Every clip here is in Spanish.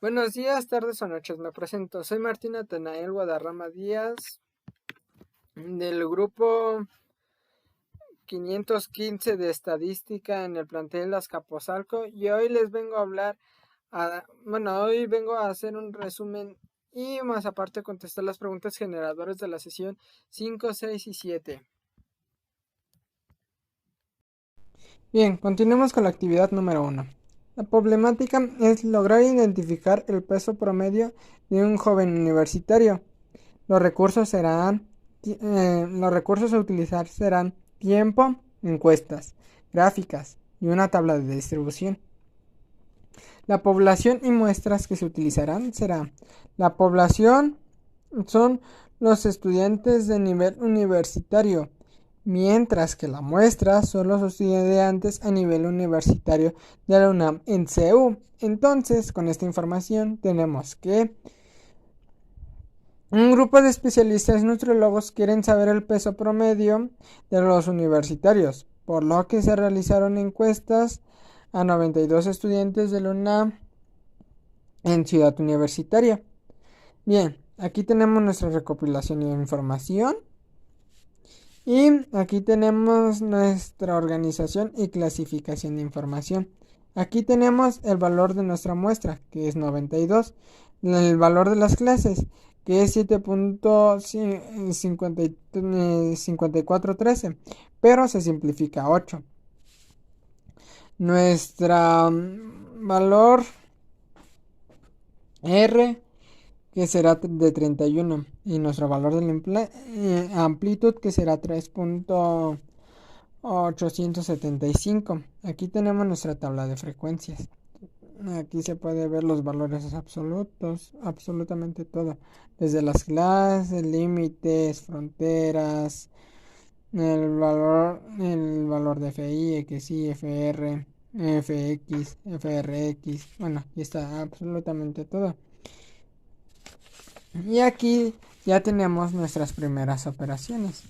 Buenos días, tardes o noches. Me presento. Soy Martín Atanael Guadarrama Díaz del grupo 515 de Estadística en el plantel Azcapotzalco y hoy les vengo a hablar, hoy vengo a hacer un resumen y más aparte contestar las preguntas generadoras de la sesión 5, 6 y 7. Bien, continuemos con la actividad número 1. La problemática es lograr identificar el peso promedio de un joven universitario. Los recursos a utilizar serán tiempo, encuestas, gráficas y una tabla de distribución. La población y muestras que se utilizarán será la población son los estudiantes de nivel universitario, mientras que la muestra son los estudiantes a nivel universitario de la UNAM en CEU. Entonces, con esta información tenemos que un grupo de especialistas nutriólogos quieren saber el peso promedio de los universitarios, por lo que se realizaron encuestas a 92 estudiantes de la UNAM en Ciudad Universitaria. Bien, aquí tenemos nuestra recopilación de información y aquí tenemos nuestra organización y clasificación de información. Aquí tenemos el valor de nuestra muestra, que es 92, el valor de las clases, que es 7.5413, pero se simplifica a 8. Nuestra valor R, que será de 31, y nuestro valor de la amplitud, que será 3.875. Aquí tenemos nuestra tabla de frecuencias. Aquí se puede ver los valores absolutos, absolutamente todo, desde las clases, límites, fronteras, el valor de FI, XY, FR, FX, FRX. Bueno, aquí está absolutamente todo. Y aquí ya tenemos nuestras primeras operaciones.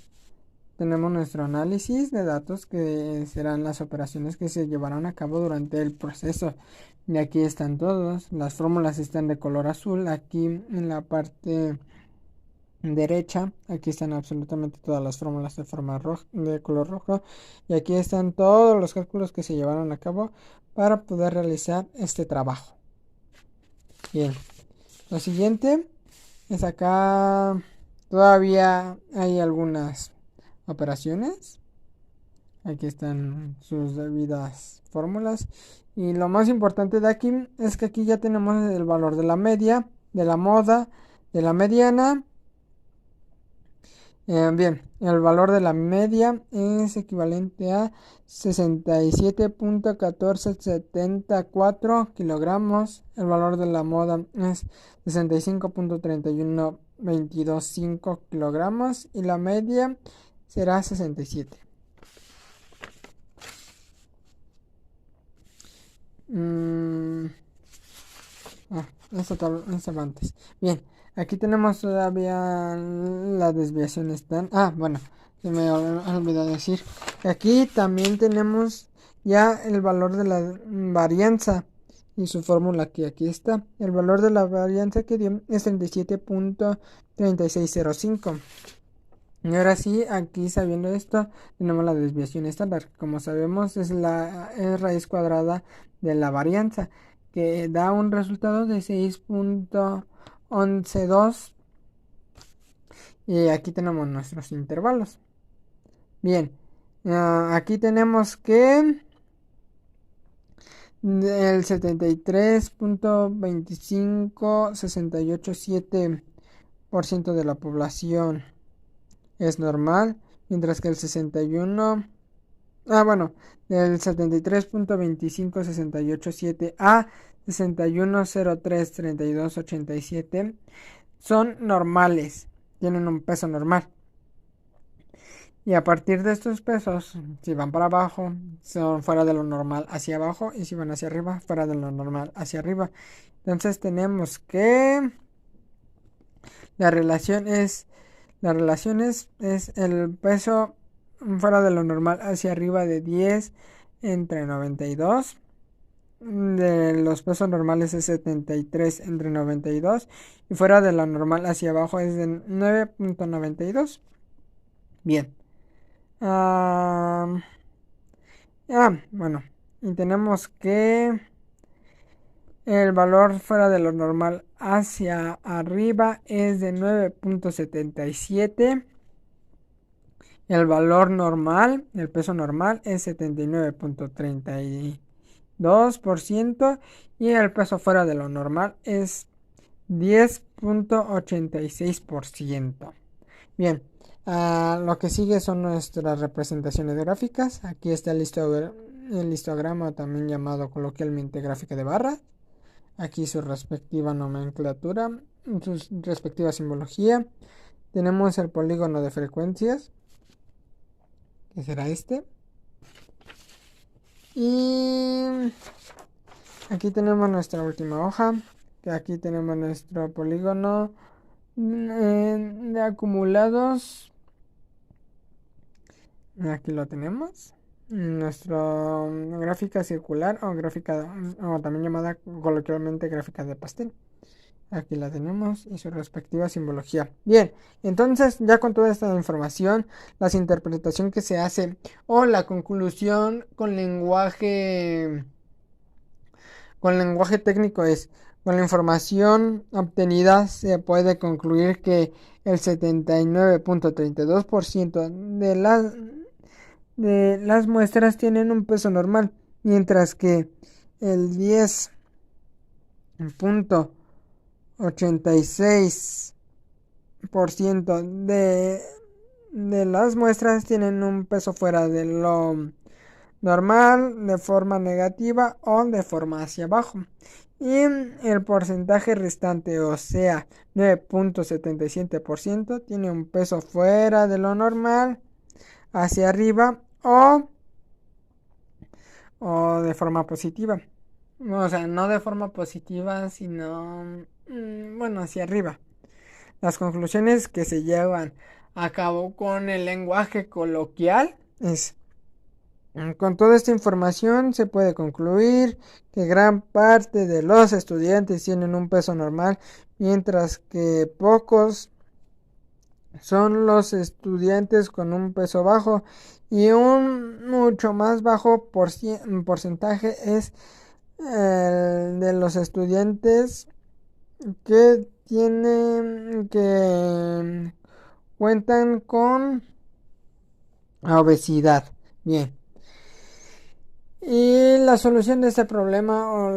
Tenemos nuestro análisis de datos, que serán las operaciones que se llevarán a cabo durante el proceso. Y aquí están todos. Las fórmulas están de color azul. Aquí en la parte derecha, aquí están absolutamente todas las fórmulas de color rojo. Y aquí están todos los cálculos que se llevaron a cabo para poder realizar este trabajo. Bien, lo siguiente es acá. Todavía hay algunas operaciones. Aquí están sus debidas fórmulas. Y lo más importante de aquí es que aquí ya tenemos el valor de la media, de la moda, de la mediana. Bien, el valor de la media es equivalente a 67.1474 kilogramos. El valor de la moda es 65.31225 kilogramos. Y la media será 67. Esta va antes. Bien, aquí tenemos todavía la desviación están. Bueno, se me olvidó decir. Aquí también tenemos ya el valor de la varianza y su fórmula, que aquí está. El valor de la varianza que dio es 37.3605. Y ahora sí, aquí sabiendo esto, tenemos la desviación estándar. Como sabemos, es raíz cuadrada de la varianza, que da un resultado de 6.112. Y aquí tenemos nuestros intervalos. Bien, aquí tenemos que el 73.2568.7% de la población es normal, mientras que el 61, del 73.25287 a 61033287 son normales, tienen un peso normal. Y a partir de estos pesos, si van para abajo, son fuera de lo normal hacia abajo, y si van hacia arriba, fuera de lo normal hacia arriba. Entonces tenemos que la relación es el peso fuera de lo normal hacia arriba de 10 entre 92. de los pesos normales es 73 entre 92 y fuera de la normal hacia abajo es de 9.92. Bien. Bueno. Y tenemos que el valor fuera de lo normal hacia arriba es de 9.77. El valor normal, el peso normal es 79.32% y el peso fuera de lo normal es 10.86%. Bien, lo que sigue son nuestras representaciones gráficas. Aquí está el histograma, también llamado coloquialmente gráfica de barra. Aquí su respectiva nomenclatura, su respectiva simbología. Tenemos el polígono de frecuencias, que será este. Y aquí tenemos nuestra última hoja, que aquí tenemos nuestro polígono de acumulados. Aquí lo tenemos. Nuestra gráfica circular o gráfica, o también llamada coloquialmente gráfica de pastel. Aquí la tenemos y su respectiva simbología. Bien, entonces ya con toda esta información, las interpretaciones que se hace o la conclusión con lenguaje técnico es, con la información obtenida se puede concluir que el 79.32% de las muestras tienen un peso normal, mientras que el 10.86% de las muestras tienen un peso fuera de lo normal, de forma negativa o de forma hacia abajo. Y el porcentaje restante, o sea, 9.77%, tiene un peso fuera de lo normal, hacia arriba o de forma positiva. O sea, no de forma positiva, sino, bueno, hacia arriba. Las conclusiones que se llevan a cabo con el lenguaje coloquial es: con toda esta información se puede concluir que gran parte de los estudiantes tienen un peso normal, mientras que pocos son los estudiantes con un peso bajo y un mucho más bajo porcentaje es el de los estudiantes que cuentan con obesidad. Bien. Y la solución de este problema o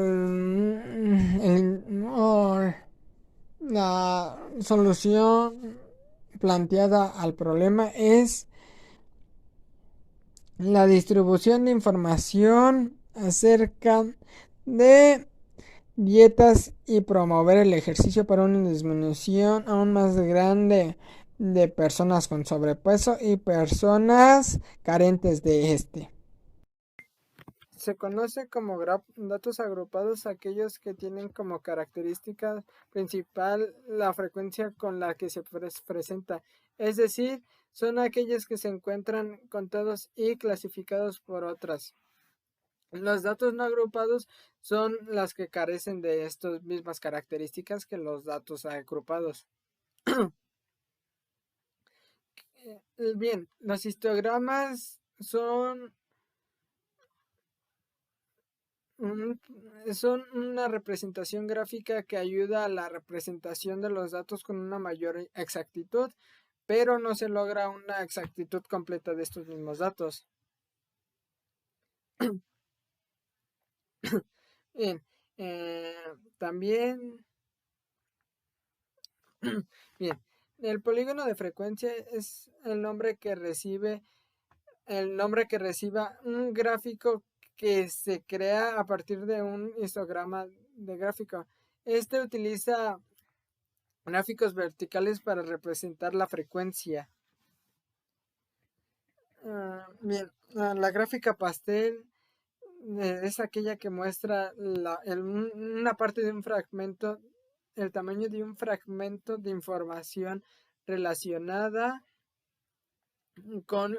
la solución planteada al problema es la distribución de información acerca de dietas y promover el ejercicio para una disminución aún más grande de personas con sobrepeso y personas carentes de este. Se conoce como datos agrupados aquellos que tienen como característica principal la frecuencia con la que se presenta, es decir, son aquellos que se encuentran contados y clasificados por otras. Los datos no agrupados son las que carecen de estas mismas características que los datos agrupados. Bien, los histogramas son una representación gráfica que ayuda a la representación de los datos con una mayor exactitud, pero no se logra una exactitud completa de estos mismos datos. Bien, también, bien, el polígono de frecuencia es el nombre que reciba un gráfico que se crea a partir de un histograma de gráfico. Este utiliza gráficos verticales para representar la frecuencia. Bien, la gráfica pastel es aquella que muestra una parte de un fragmento, el tamaño de un fragmento de información relacionada con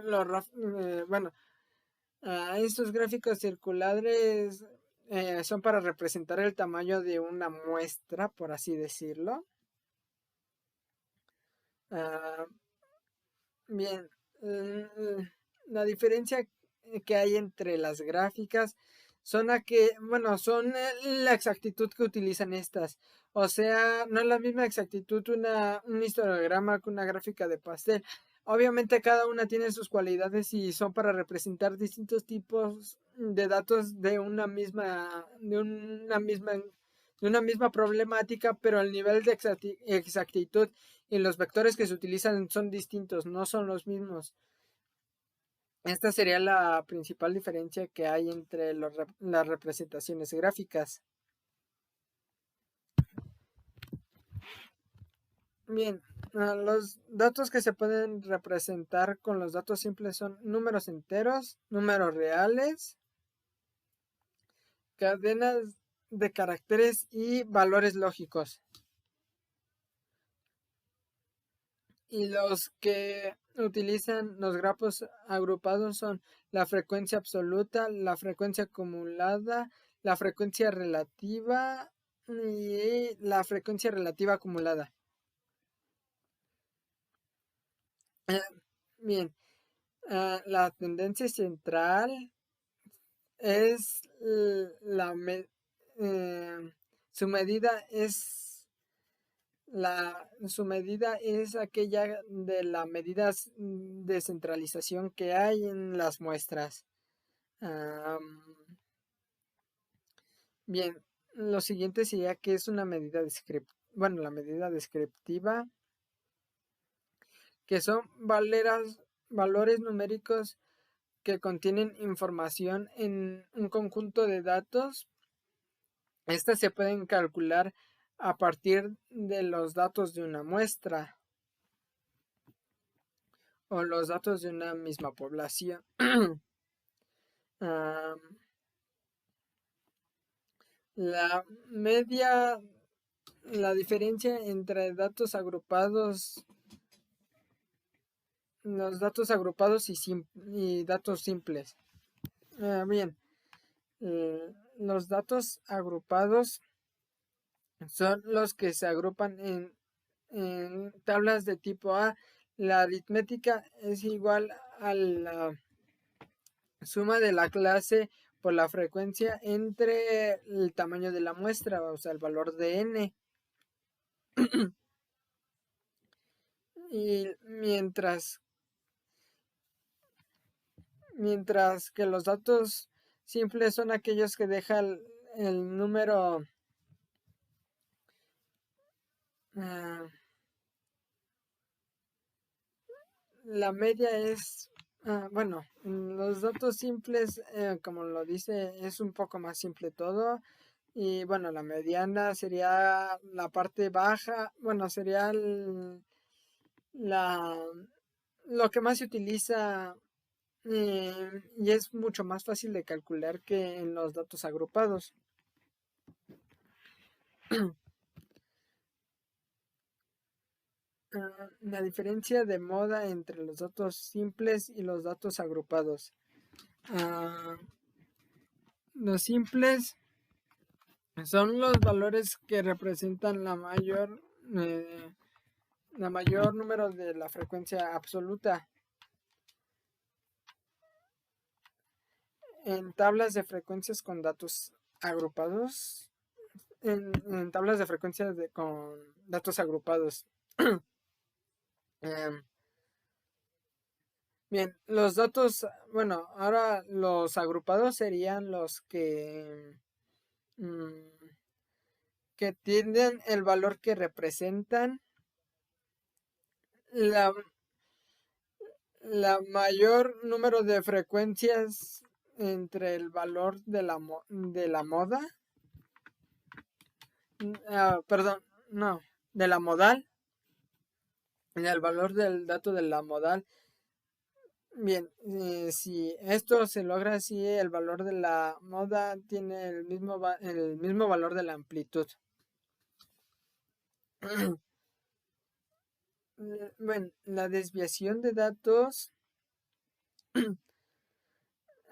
estos gráficos circulares son para representar el tamaño de una muestra, por así decirlo. Ah, bien, la diferencia que hay entre las gráficas son son la exactitud que utilizan estas. O sea, no es la misma exactitud un histograma que una gráfica de pastel. Obviamente cada una tiene sus cualidades y son para representar distintos tipos de datos de una misma problemática, pero el nivel de exactitud y los vectores que se utilizan son distintos, no son los mismos. Esta sería la principal diferencia que hay entre las representaciones gráficas. Bien, los datos que se pueden representar con los datos simples son números enteros, números reales, cadenas de caracteres y valores lógicos. Y los que utilizan los grafos agrupados son la frecuencia absoluta, la frecuencia acumulada, la frecuencia relativa y la frecuencia relativa acumulada. Bien, la tendencia central es su medida es su medida es aquella de la medida de centralización que hay en las muestras. Bien, lo siguiente sería que es una medida la medida descriptiva, que son valores numéricos que contienen información en un conjunto de datos. Estas se pueden calcular a partir de los datos de una muestra o los datos de una misma población. La media, la diferencia entre datos agrupados, los datos agrupados y datos simples. Bien, los datos agrupados son los que se agrupan en tablas de tipo A. La aritmética es igual a la suma de la clase por la frecuencia entre el tamaño de la muestra, o sea, el valor de n. Y mientras que los datos simples son aquellos que dejan el número la media es los datos simples, como lo dice, es un poco más simple todo. Y bueno, la mediana sería la parte baja, sería lo que más se utiliza y es mucho más fácil de calcular que en los datos agrupados. La diferencia de moda entre los datos simples y los datos agrupados. Los simples son los valores que representan la mayor número de la frecuencia absoluta. En tablas de frecuencias con datos agrupados, en tablas de frecuencias con datos agrupados. Bien, los datos, ahora los agrupados serían los que tienen el valor que representan la mayor número de frecuencias entre el valor de la moda, perdón, no, de la modal, y el valor del dato de la modal. Bien, si esto se logra así, el valor de la moda tiene el mismo valor de la amplitud. Bueno, la desviación de datos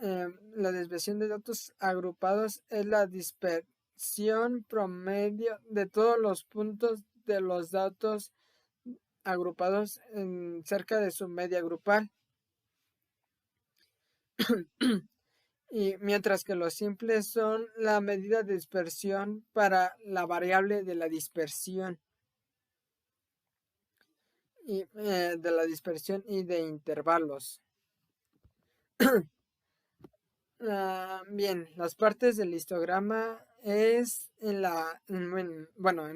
la desviación de datos agrupados es la dispersión promedio de todos los puntos de los datos agrupados cerca de su media grupal. Y mientras que los simples son la medida de dispersión para la variable de la dispersión y de intervalos. Bien, las partes del histograma es en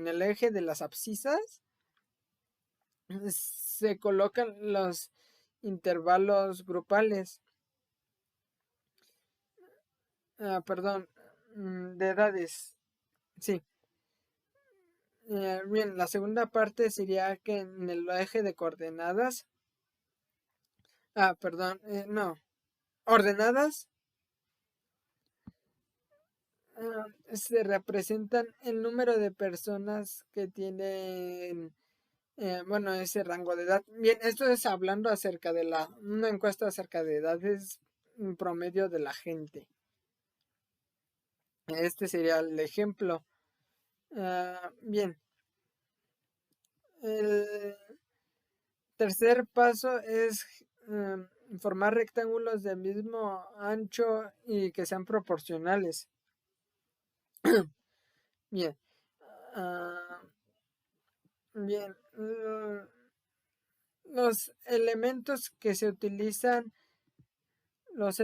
el eje de las abscisas se colocan los intervalos grupales. Perdón, de edades. Sí. Bien, la segunda parte sería que en el eje de coordenadas. Perdón, no. Ordenadas se representan el número de personas que tienen, ese rango de edad. Bien, esto es hablando acerca de una encuesta acerca de edades promedio de la gente. Este sería el ejemplo. Bien. El tercer paso es formar rectángulos del mismo ancho y que sean proporcionales. Bien. Bien. Los elementos que se utilizan. Los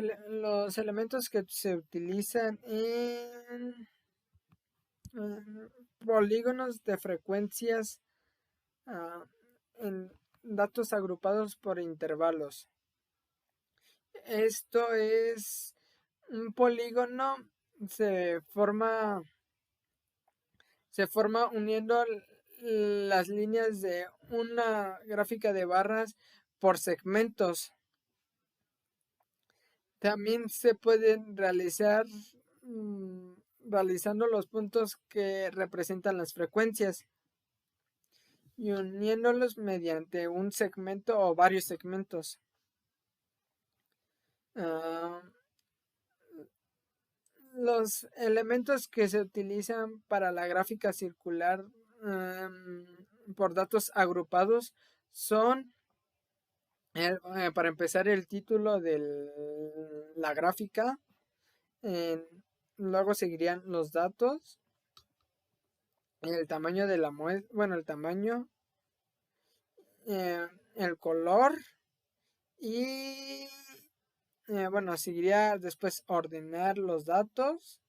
elementos que se utilizan en polígonos de frecuencias en datos agrupados por intervalos. Esto es un polígono, se forma uniendo las líneas de una gráfica de barras por segmentos. También se pueden realizar realizando los puntos que representan las frecuencias y uniéndolos mediante un segmento o varios segmentos. Los elementos que se utilizan para la gráfica circular por datos agrupados son, para empezar, el título de la gráfica. Luego seguirían los datos, el tamaño de la muestra, el tamaño, el color y seguiría después ordenar los datos.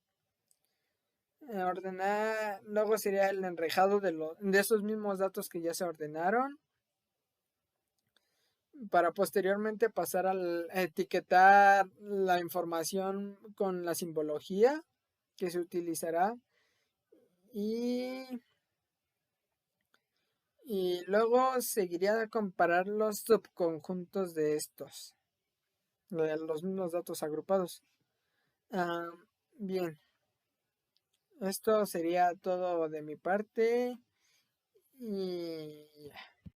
Luego sería el enrejado de esos mismos datos que ya se ordenaron, para posteriormente pasar a etiquetar la información con la simbología que se utilizará y luego seguiría a comparar los subconjuntos de estos, los mismos datos agrupados. Bien, esto sería todo de mi parte y